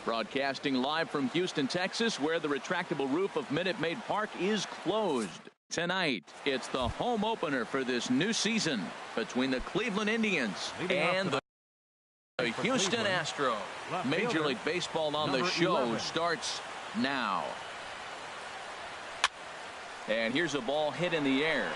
Broadcasting live from Houston, Texas, where the retractable roof of Minute Maid Park is closed. Tonight, it's the home opener for this new season between the Cleveland Indians and the Houston Astros. Major League Baseball on the show starts now. And here's a ball hit in the air.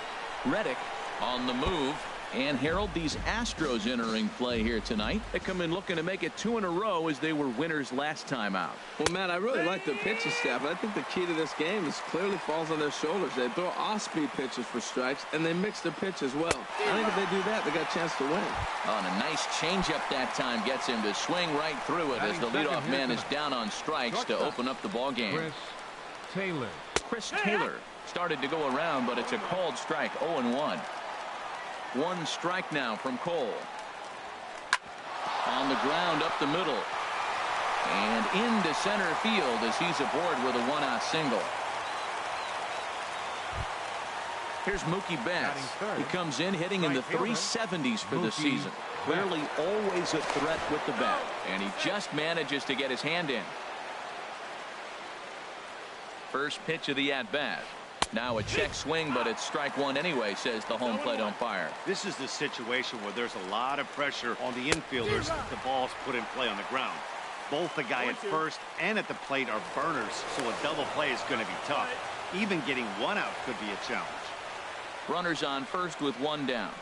Reddick on the move. And Harold, these Astros entering play here tonight. They come in looking to make it 2 in a row as they were winners last time out. Well, Matt, I really like the pitching staff. I think the key to this game is clearly falls on their shoulders. They throw off-speed pitches for strikes, and they mix their pitch as well. I think if they do that, they got a chance to win. Oh, and a nice changeup that time gets him to swing right through it as the leadoff man is down on strikes to open up the ball game. Chris Taylor started to go around, but it's a called strike, 0-1. 1 strike now from Cole. On the ground up the middle. And into center field as he's aboard with a 1-out single. Here's Mookie Betts. He comes in hitting in the 370s for the season. Clearly always a threat with the bat. And he just manages to get his hand in. First pitch of the at-bat. Now a check swing, but it's strike 1 anyway, says the home plate umpire. This is the situation where there's a lot of pressure on the infielders if the ball's put in play on the ground. Both the guy at first and at the plate are burners, so a double play is going to be tough. Even getting 1 out could be a challenge. Runners on first with 1 down.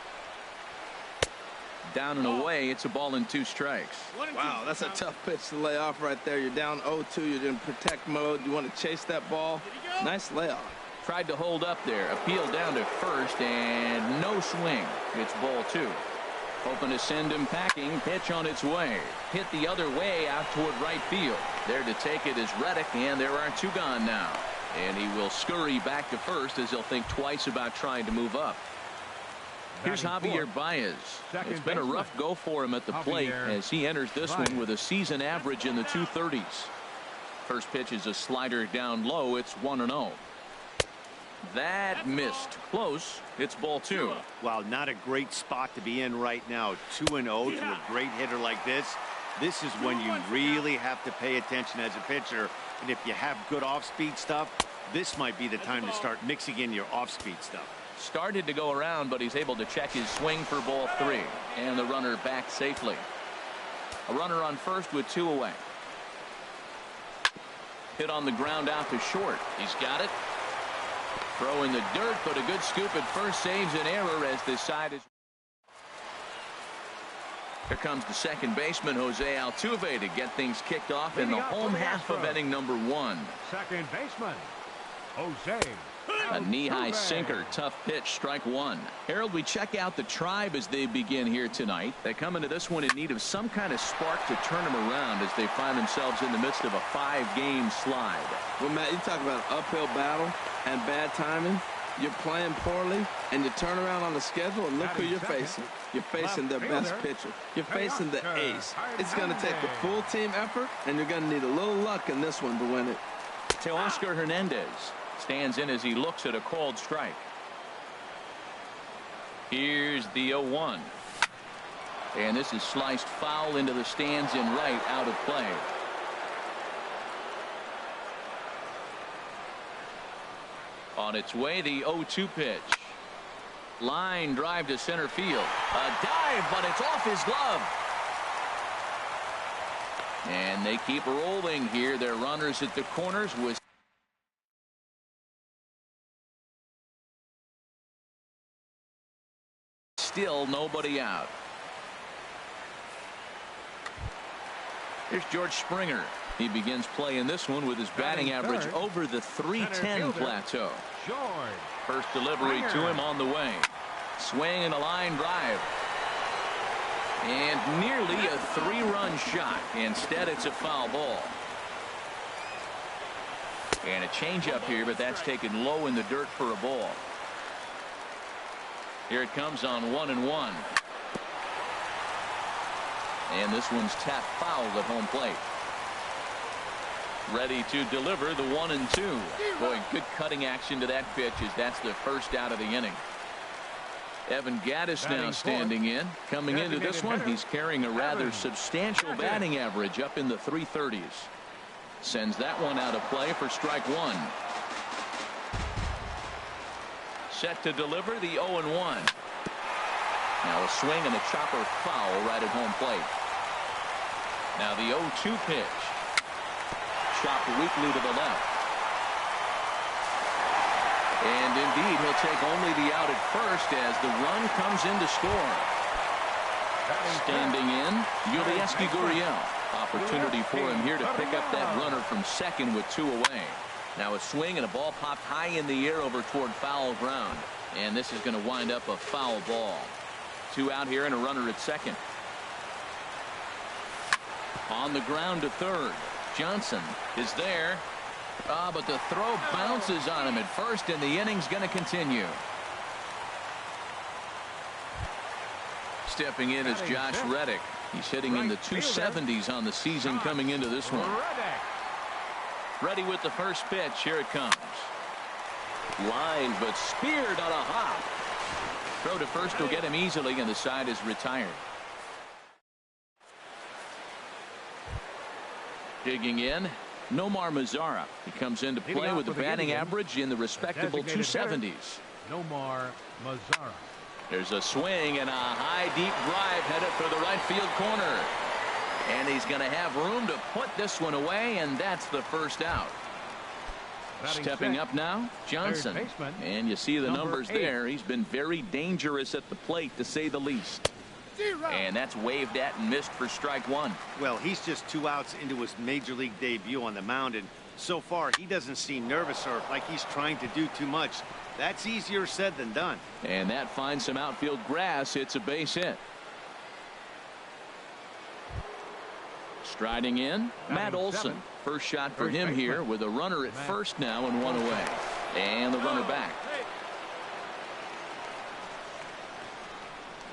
Down and away, it's a ball and 2 strikes. Wow, that's a tough pitch to lay off right there. You're down 0-2. You're in protect mode. You want to chase that ball. Nice layoff. Tried to hold up there. Appeal down to first and no swing. It's ball 2. Hoping to send him packing. Pitch on its way. Hit the other way out toward right field. There to take it is Reddick, and there are 2 gone now. And he will scurry back to first as he'll think twice about trying to move up. Here's Javier Baez. It's been a rough go for him at the plate as he enters this one with a season average in the 230s. First pitch is a slider down low. It's 1-0. That missed. Close. It's ball 2. Wow, not a great spot to be in right now. 2-0 to a great hitter like this. This is when you really have to pay attention as a pitcher. And if you have good off-speed stuff, this might be the time to start mixing in your off-speed stuff. Started to go around, but he's able to check his swing for ball 3. And the runner back safely. A runner on first with 2 away. Hit on the ground out to short. He's got it. Throw in the dirt, but a good scoop at first saves an error as this side is. Here comes the second baseman, Jose Altuve, to get things kicked off in the home half of inning number 1. Second baseman, Jose. A knee-high sinker, tough pitch, strike 1. Harold, we check out the Tribe as they begin here tonight. They come into this one in need of some kind of spark to turn them around as they find themselves in the midst of a 5-game slide. Well, Matt, you talk about an uphill battle and bad timing. You're playing poorly, and you turn around on the schedule, and look who you're facing. You're facing their best pitcher. You're facing the ace. It's going to take a full team effort, and you're going to need a little luck in this one to win it. Teoscar Hernandez stands in as he looks at a called strike. Here's the 0-1. And this is sliced foul into the stands in right, out of play. On its way, the 0-2 pitch. Line drive to center field. A dive, but it's off his glove. And they keep rolling here. Their runners at the corners with still nobody out. Here's George Springer. He begins playing this one with his batting average over the 310 plateau. First delivery to him on the way. Swing and a line drive. And nearly a 3-run shot. Instead, it's a foul ball. And a changeup here, but that's taken low in the dirt for a ball. Here it comes on 1-1. And this one's tapped foul at home plate. Ready to deliver the 1-2. Boy, good cutting action to that pitch as that's the first out of the inning. Evan Gattis now standing in. Coming into this one, he's carrying a rather substantial batting average up in the 330s. Sends that one out of play for strike one. Set to deliver the 0-1. Now a swing and a chopper foul right at home plate. Now the 0-2 pitch. Chopped weakly to the left. And indeed, he'll take only the out at first as the run comes in to score. Standing in, Yulieski Gurriel. Opportunity for him here to pick up that runner from second with 2 away. Now a swing and a ball popped high in the air over toward foul ground. And this is going to wind up a foul ball. 2 out here and a runner at second. On the ground to third. Johnson is there. But the throw bounces on him at first, and the inning's going to continue. Stepping in is Josh Reddick. He's hitting in the 270s on the season coming into this one. Ready with the first pitch. Here it comes. Line, but speared on a hop. Throw to first will get him easily, and the side is retired. Digging in, Nomar Mazara. He comes into play with a batting average in the respectable 270s. Nomar Mazara. There's a swing and a high deep drive headed for the right field corner. And he's going to have room to put this one away, and that's the first out. Stepping up now, Johnson. And you see the numbers there. He's been very dangerous at the plate, to say the least. And that's waved at and missed for strike one. Well, he's just 2 outs into his major league debut on the mound, and so far he doesn't seem nervous or like he's trying to do too much. That's easier said than done. And that finds some outfield grass. It's a base hit. Striding in, Matt Olson. First shot for him here with a runner at first now and 1 away. And the runner back.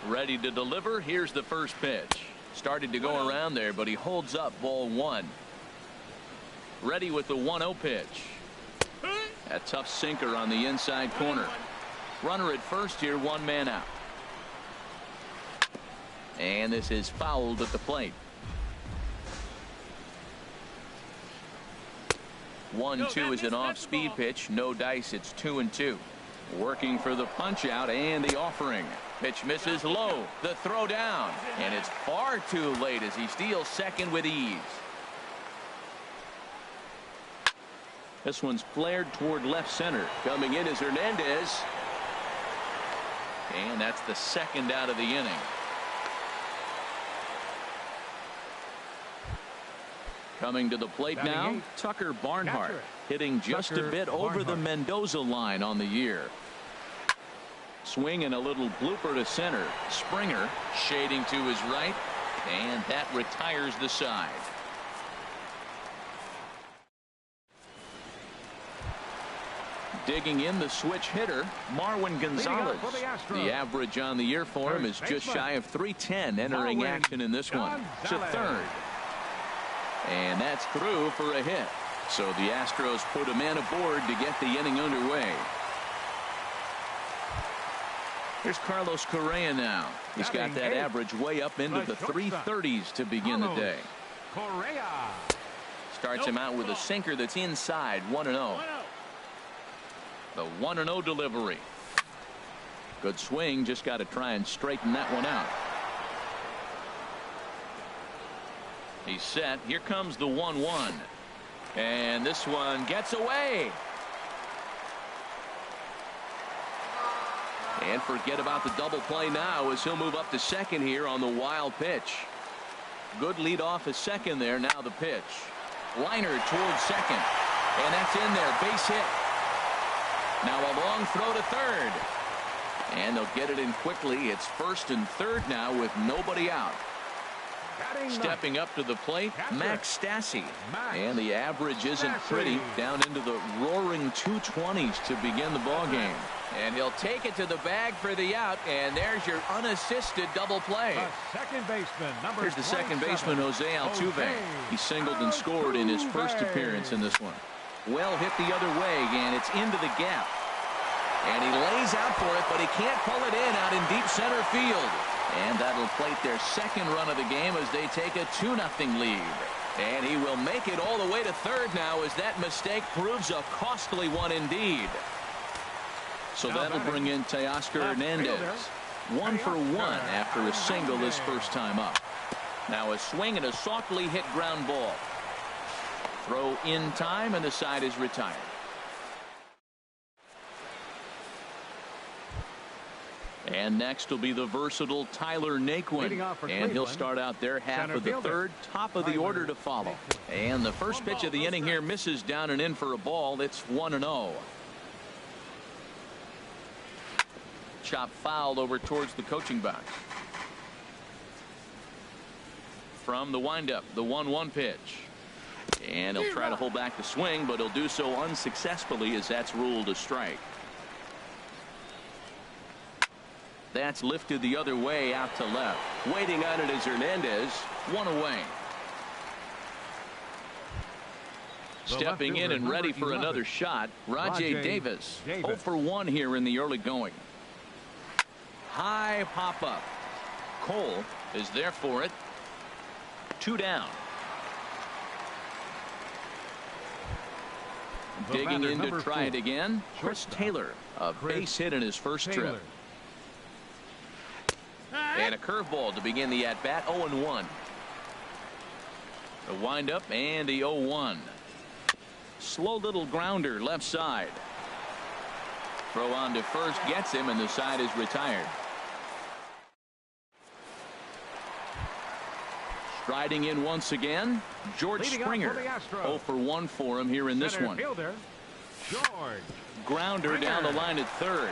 Ready to deliver. Here's the first pitch. Started to go around there, but he holds up ball 1. Ready with the 1-0 pitch. A tough sinker on the inside corner. Runner at first here, 1 man out. And this is fouled at the plate. 1-2 is an off-speed pitch. No dice. It's 2-2. Working for the punch out and the offering. Pitch misses low. The throw down. And it's far too late as he steals second with ease. This one's flared toward left center. Coming in is Hernandez. And that's the second out of the inning. Coming to the plate now, Tucker Barnhart. Hitting just a bit over the Mendoza line on the year. Swing and a little blooper to center. Springer shading to his right. And that retires the side. Digging in, the switch hitter, Marwin Gonzalez. The average on the year for him is just shy of 310 entering action in this one. To third. And that's through for a hit. So the Astros put a man aboard to get the inning underway. Here's Carlos Correa now. He's got that average way up into the 330s to begin the day. Starts him out with a sinker that's inside, 1-0. The 1-0 delivery. Good swing, just got to try and straighten that one out. He's set. Here comes the 1-1. And this one gets away. And forget about the double play now as he'll move up to second here on the wild pitch. Good lead off at second there. Now the pitch. Liner towards second. And that's in there. Base hit. Now a long throw to third. And they'll get it in quickly. It's first and third now with nobody out. Stepping up to the plate, Max Stassi. And the average isn't pretty. Down into the roaring 220s to begin the ball game. And he'll take it to the bag for the out. And there's your unassisted double play. Here's the second baseman, Jose Altuve. He singled and scored in his first appearance in this one. Well hit the other way, and it's into the gap. And he lays out for it, but he can't pull it in out in deep center field. And that'll plate their second run of the game as they take a 2-0 lead. And he will make it all the way to third now as that mistake proves a costly one indeed. So that'll bring in Teoscar Hernandez. 1 for 1 after a single his first time up. Now a swing and a softly hit ground ball. Throw in time and the side is retired. And next will be the versatile Tyler Naquin. And he'll start out there half of the third, top of the order to follow. And the first pitch of the inning here misses down and in for a ball. It's 1-0. Chop fouled over towards the coaching box. From the windup, the 1-1 pitch. And he'll try to hold back the swing, but he'll do so unsuccessfully as that's ruled a strike. That's lifted the other way out to left. Waiting on it is Hernandez. 1 away. Stepping in and ready for another shot, Rajay Davis. 0 for 1 here in the early going. High pop up. Cole is there for it. 2 down. Digging in to try it again. Chris Taylor. A base hit in his first trip. And a curveball to begin the at-bat. 0-1. The windup and the 0-1. Slow little grounder left side. Throw on to first gets him and the side is retired. Striding in once again, George Springer. 0 for 1 for him here in this one. Grounder down the line at third.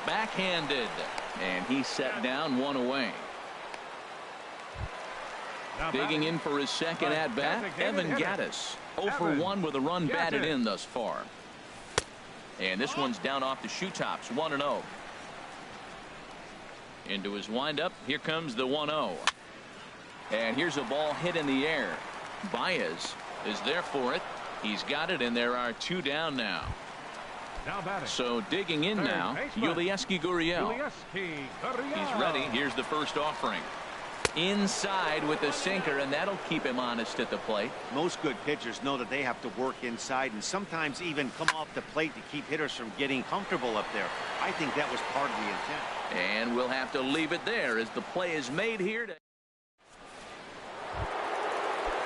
Backhanded. And he's set down 1 away. Digging in for his second at bat, Evan Gattis. 0 for 1 with a run batted in thus far. And this one's down off the shoe tops. 1-0. Into his windup. Here comes the 1-0. And here's a ball hit in the air. Baez is there for it. He's got it, and there are 2 down now. So digging in now, Yulieski Gurriel. He's ready. Here's the first offering. Inside with the sinker, and that'll keep him honest at the plate. Most good pitchers know that they have to work inside and sometimes even come off the plate to keep hitters from getting comfortable up there. I think that was part of the intent. And we'll have to leave it there as the play is made here.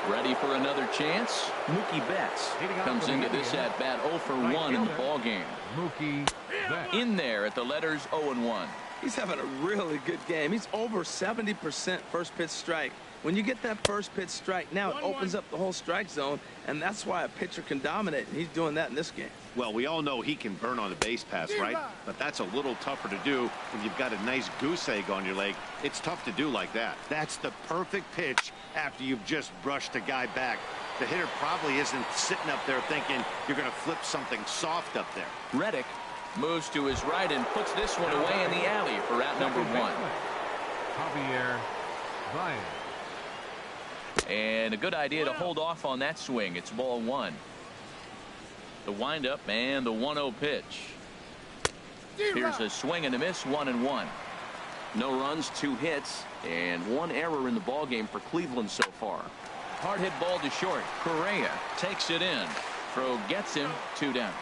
Ready for another chance. Mookie Betts comes into this at bat 0 for 1 in the ball game. Mookie Betts. In there at the letters 0-1. He's having a really good game. He's over 70% first pitch strike. When you get that first pitch strike, now it opens up the whole strike zone, and that's why a pitcher can dominate, and he's doing that in this game. Well, we all know he can burn on a base pass, right? But that's a little tougher to do when you've got a nice goose egg on your leg. It's tough to do like that. That's the perfect pitch after you've just brushed a guy back. The hitter probably isn't sitting up there thinking you're going to flip something soft up there. Reddick moves to his right and puts this one away in the alley for out number 1. Javier Baez. And a good idea to hold off on that swing. It's ball 1. The windup and the 1-0 pitch. Here's a swing and a miss. 1-1. No runs, 2 hits, and 1 error in the ball game for Cleveland so far. Hard hit ball to short. Correa takes it in. Throw gets him. 2 down.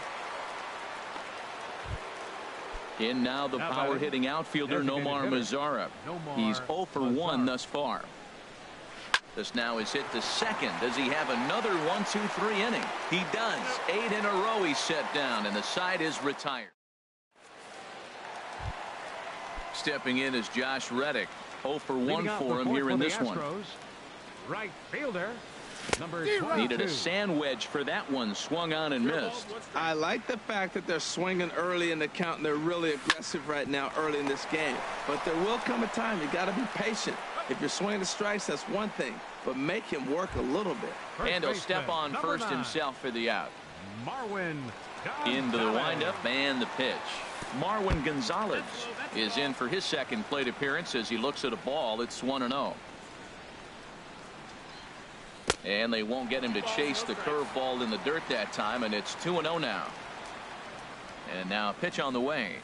In now the power hitting outfielder Nomar Mazara. He's 0 for 1 thus far. This now is hit to second. Does he have another 1-2-3 inning? He does. 8 in a row he's set down, and the side is retired. Stepping in is Josh Reddick. 0 for 1 for him here in this one. Right fielder. Number Needed a sand wedge for that one. Swung on and missed. I like the fact that they're swinging early in the count, and they're really aggressive right now early in this game. But there will come a time. You got to be patient. If you're swinging the strikes, that's one thing, but make him work a little bit. And he'll step on first himself for the out. Marwin into the windup and the pitch. Marwin Gonzalez is in for his second plate appearance as he looks at a ball. It's 1-0. And they won't get him to chase the curveball in the dirt that time, and it's 2-0 now. And now a pitch on the way.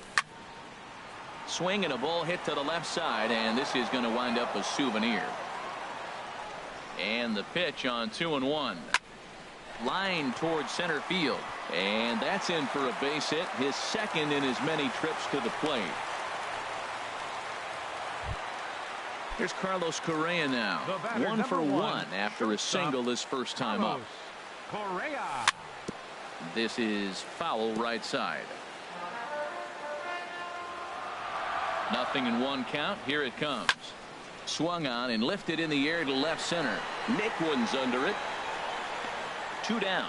Swing and a ball hit to the left side, and this is going to wind up a souvenir. And the pitch on 2-1. Line towards center field. And that's in for a base hit, his second in as many trips to the plate. Here's Carlos Correa now. 1 for 1 after a single his first time up. Correa. This is foul right side. 0-1 count. Here it comes. Swung on and lifted in the air to left center. Naquin's under it. 2 down.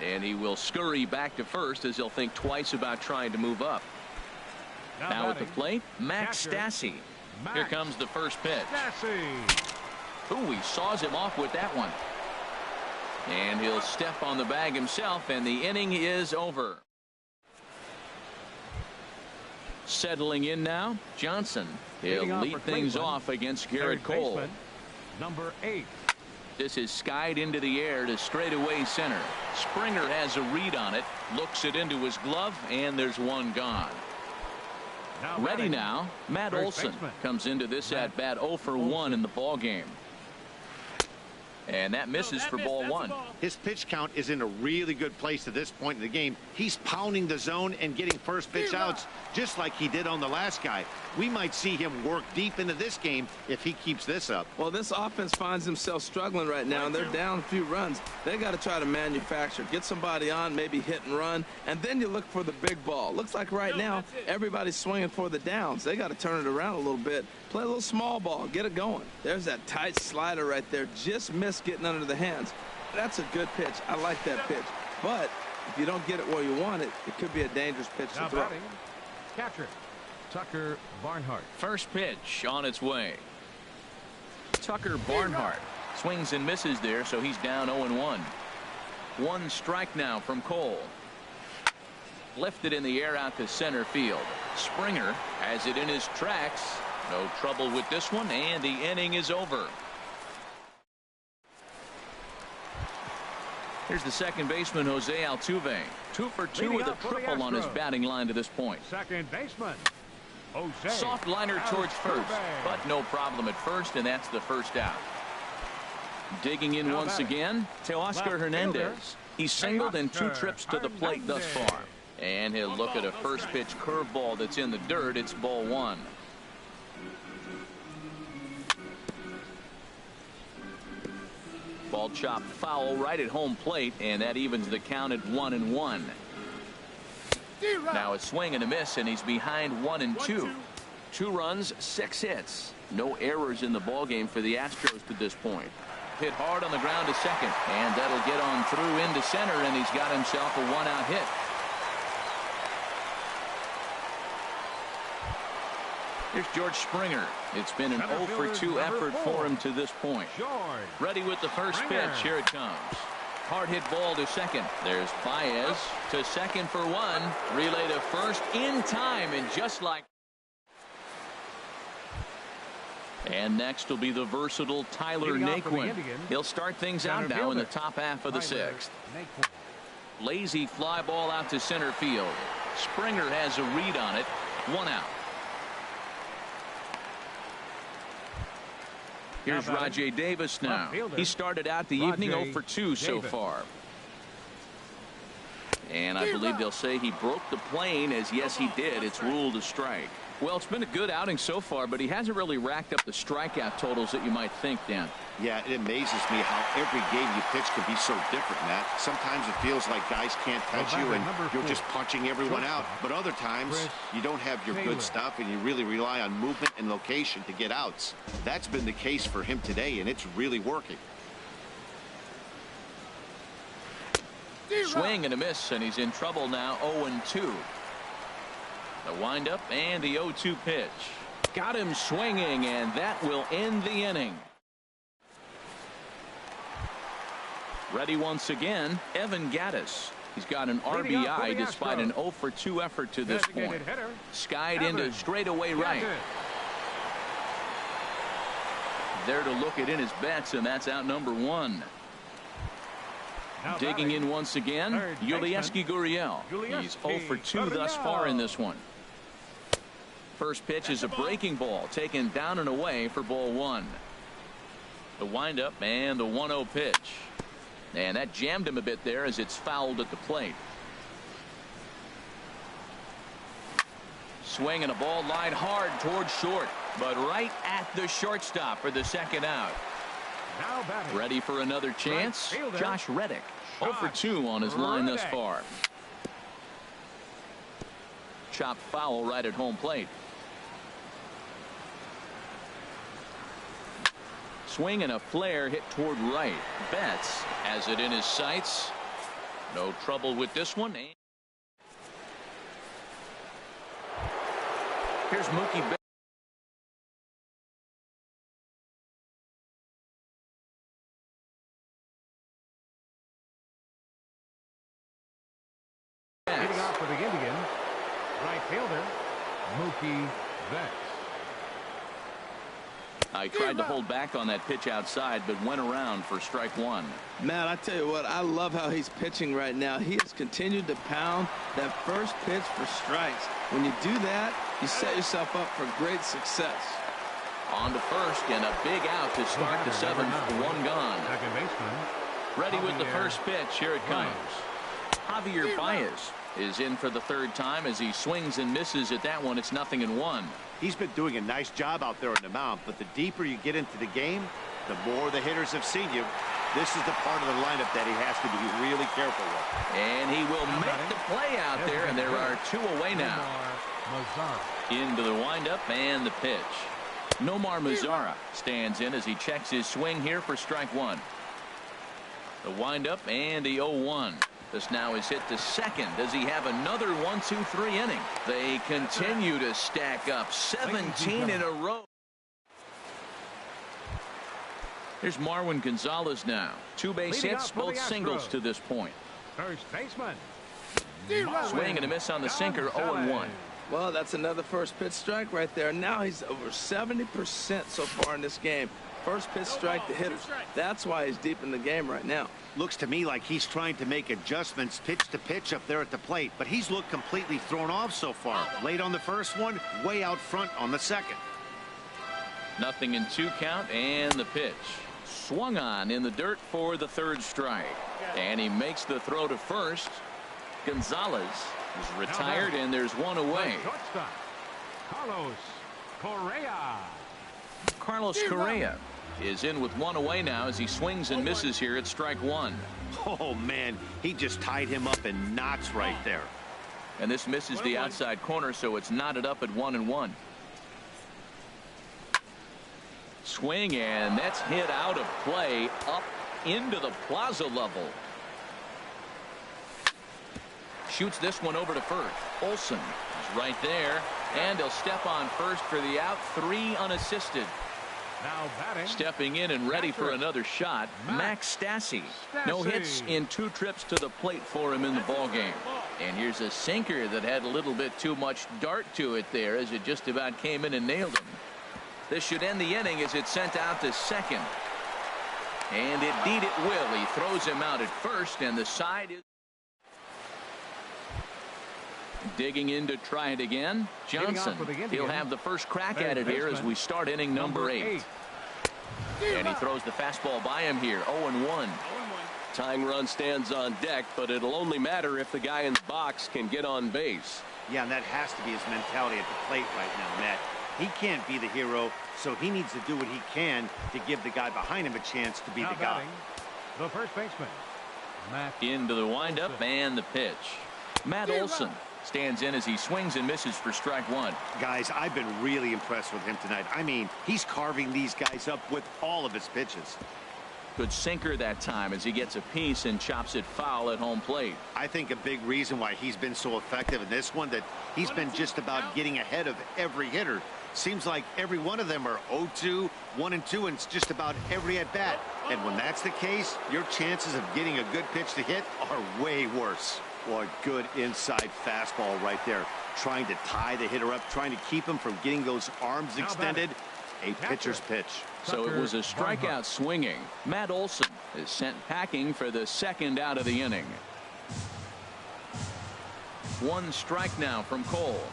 And he will scurry back to first as he'll think twice about trying to move up. Now at the plate, Max Stassi. Here comes the first pitch. Ooh, he saws him off with that one. And he'll step on the bag himself, and the inning is over. Settling in now, Johnson. He'll lead things off against Garrett Cole. Number 8. This is skied into the air to straightaway center. Springer has a read on it, looks it into his glove, and there's one gone. Ready now, Matt Olson comes into this at bat 0 for 1 in the ball game. And that misses for ball 1. His pitch count is in a really good place at this point in the game. He's pounding the zone and getting first pitch outs just like he did on the last guy. We might see him work deep into this game if he keeps this up. Well, this offense finds themselves struggling right now, and they're down a few runs. They got to try to manufacture, get somebody on, maybe hit and run, and then you look for the big ball. Looks like right now everybody's swinging for the downs. They got to turn it around a little bit, play a little small ball, get it going. There's that tight slider right there, just missed getting under the hands. That's a good pitch. I like that pitch. But if you don't get it where you want it, it could be a dangerous pitch to throw. Catcher Tucker Barnhart. First pitch on its way. Tucker Barnhart swings and misses there, so he's down 0-1. 1 strike now from Cole. Lifted in the air out to center field. Springer has it in his tracks. No trouble with this one, and the inning is over. Here's the second baseman, Jose Altuve. 2 for 2 with a triple on his batting line to this point. Second baseman, Jose. Soft liner towards first, but no problem at first, and that's the first out. Digging in once again, Teoscar Hernandez. He's singled in 2 trips to the plate thus far. And he'll look at a first pitch curveball that's in the dirt. It's ball 1. Ball chopped foul right at home plate, and that evens the count at 1-1. Now a swing and a miss, and he's behind 1-2. 2 runs, 6 hits. No errors in the ballgame for the Astros to this point. Hit hard on the ground to second, and that'll get on through into center, and he's got himself a 1-out hit. Here's George Springer. It's been an 0 for 2 effort for him to this point. Ready with the first pitch. Here it comes. Hard hit ball to second. There's Baez to second for 1. Relay to first in time, and just like. And next will be the versatile Tyler Naquin. He'll start things out now in the top half of the 6th. Lazy fly ball out to center field. Springer has a read on it. 1 out. Here's Rajay Davis now. He started out the evening 0 for 2 so far. And I believe they'll say he broke the plane, as yes he did. It's ruled a strike. Well, it's been a good outing so far, but he hasn't really racked up the strikeout totals that you might think, Dan. Yeah, it amazes me how every game you pitch can be so different, Matt. Sometimes it feels like guys can't touch you and you're just punching everyone out. But other times you don't have your good stuff and you really rely on movement and location to get outs. That's been the case for him today, and it's really working. Swing and a miss, and he's in trouble now. 0-2. The windup and the 0-2 pitch. Got him swinging, and that will end the inning. Ready once again, Evan Gattis. He's got an RBI despite an 0 for 2 effort to this point. Skied into straightaway right. There to look it in his bets, and that's out number 1. Digging in once again, Yulieski Gurriel. He's 0 for 2 thus far in this one. First pitch is a breaking ball taken down and away for ball 1. The windup and the 1-0 pitch. And that jammed him a bit there as it's fouled at the plate. Swing and a ball lined hard towards short, but right at the shortstop for the second out. Now batting. Ready for another chance? Right Josh Reddick. 0 for 2 on his line thus far. Chopped foul right at home plate. Swing and a flare hit toward right. Betts has it in his sights. No trouble with this one. Here's Mookie Betts. Leading off for the Indians, right fielder, Mookie Betts. I tried to hold back on that pitch outside, but went around for strike one. Matt, I tell you what, I love how he's pitching right now. He has continued to pound that first pitch for strikes. When you do that, you set yourself up for great success. On to first, and a big out to start the seventh. One gone. Second baseman. Ready with the first pitch. Here it comes. Javier Baez is in for the third time as he swings and misses at that one. It's 0-1. He's been doing a nice job out there on the mound, but the deeper you get into the game, the more the hitters have seen you. This is the part of the lineup that he has to be really careful with. And he will make the play out there, and there are 2 away now. Into the windup and the pitch. Nomar Mazara stands in as he checks his swing here for strike one. The windup and the 0-1. This now is hit to second. Does he have another 1-2-3 inning? They continue to stack up 17 in a row. Here's Marwin Gonzalez now. 2 base hits, both singles to this point. First baseman. Swing and a miss on the sinker, 0-1. Well, that's another first pitch strike right there. Now he's over 70% so far in this game. First pitch strike to hitters. That's why he's deep in the game right now. Looks to me like he's trying to make adjustments pitch to pitch up there at the plate, but he's looked completely thrown off so far. Late on the first one, way out front on the second. 0-2 count and the pitch. Swung on in the dirt for the third strike. And he makes the throw to first. Gonzalez is retired, and there's one away. Carlos Correa. Carlos Correa is in with one away now as he swings and misses here at strike one. Oh, man, he just tied him up in knots right there. And this misses the outside corner, so it's knotted up at 1-1. Swing, and that's hit out of play up into the plaza level. Shoots this one over to first. Olsen is right there, and he'll step on first for the out. 3 unassisted. Now batting. Stepping in and ready for another shot, Max Stassi. No hits in 2 trips to the plate for him in the ballgame. And here's a sinker that had a little bit too much dart to it there as it just about came in and nailed him. This should end the inning as it's sent out to second. And indeed it will. He throws him out at first, and the side is digging in to try it again. Johnson, he'll have the first crack at it here as we start inning number 8. And he throws the fastball by him here. 0-1. Tying run stands on deck, but it'll only matter if the guy in the box can get on base. Yeah, and that has to be his mentality at the plate right now, Matt. He can't be the hero, so he needs to do what he can to give the guy behind him a chance to be the guy. The first baseman, Matt. Into the windup and the pitch. Matt Olson stands in as he swings and misses for strike one. Guys, I've been really impressed with him tonight. I mean, he's carving these guys up with all of his pitches. Good sinker that time as he gets a piece and chops it foul at home plate. I think a big reason why he's been so effective in this one, that he's been just about getting ahead of every hitter. Seems like every one of them are 0-2, 1-2, and it's just about every at bat. And when that's the case, your chances of getting a good pitch to hit are way worse. Well, a good inside fastball right there. Trying to tie the hitter up, trying to keep him from getting those arms extended. A pitcher's pitch. So it was a strikeout swinging. Matt Olson is sent packing for the second out of the inning. 1 strike now from Cole.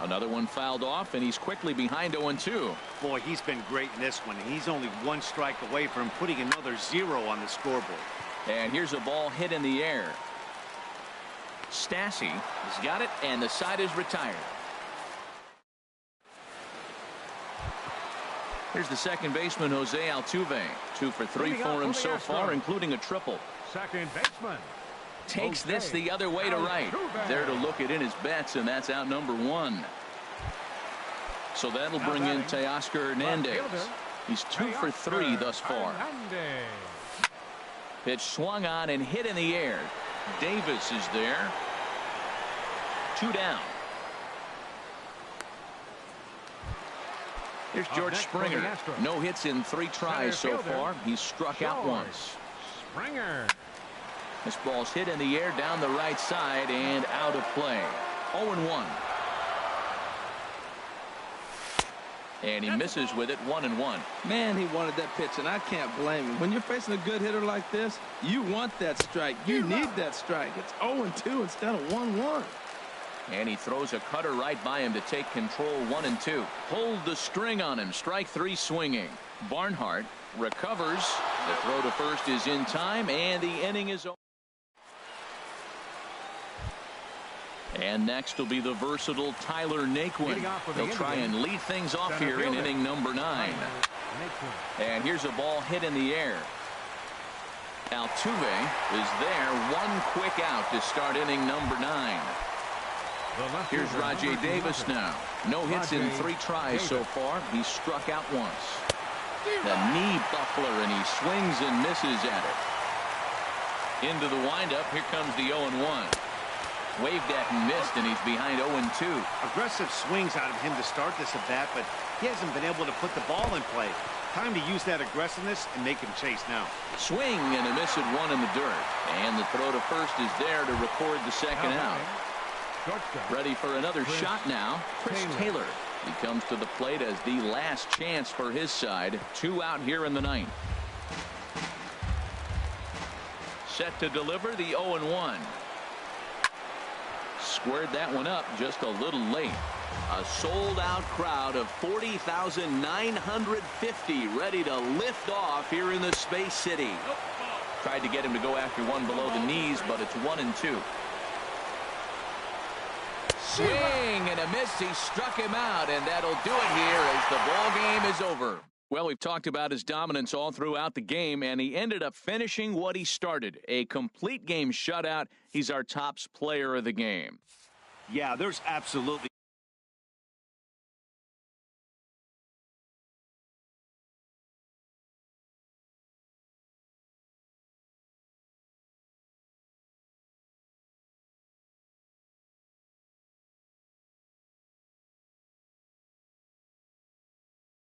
Another one fouled off, and he's quickly behind 0-2. Boy, he's been great in this one. He's only one strike away from putting another 0 on the scoreboard. And here's a ball hit in the air. Stassi has got it, and the side is retired. Here's the second baseman, Jose Altuve. 2 for 3 for him so far, including a triple. Second baseman. Takes this the other way to right. There to look it in his bets, and that's out number 1. So that'll bring in Teoscar Hernandez. He's 2 for 3 thus far. Pitch swung on and hit in the air. Davis is there. 2 down. Here's George Springer. No hits in 3 tries so far. He's struck out once. Springer. This ball's hit in the air down the right side and out of play. 0-1. And he misses with it. 1-1. Man, he wanted that pitch, and I can't blame him. When you're facing a good hitter like this, you want that strike. You need that strike. It's 0-2 instead of 1-1. And he throws a cutter right by him to take control. 1-2. Hold the string on him. Strike 3 swinging. Barnhart recovers. The throw to first is in time, and the inning is over. And next will be the versatile Tyler Naquin. They'll try and lead things off here in inning number 9. And here's a ball hit in the air. Altuve is there. 1 quick out to start inning number 9. Here's Rajai Davis now. No hits in 3 tries so far. He's struck out once. The knee buckler, and he swings and misses at it. Into the windup. Here comes the 0-1. Waved at and missed, and he's behind 0-2. Aggressive swings out of him to start this at bat, but he hasn't been able to put the ball in play. Time to use that aggressiveness and make him chase now. Swing and a miss at 1 in the dirt. And the throw to first is there to record the second out. Ready for another shot now. Chris Taylor. He comes to the plate as the last chance for his side. 2 out here in the 9th. Set to deliver the 0-1. Squared that one up just a little late. A sold-out crowd of 40,950 ready to lift off here in the Space City. Tried to get him to go after one below the knees, but it's 1-2. Swing and a miss. He struck him out, and that'll do it here as the ball game is over. Well, we've talked about his dominance all throughout the game, and he ended up finishing what he started. A complete game shutout. He's our tops player of the game. Yeah, there's absolutely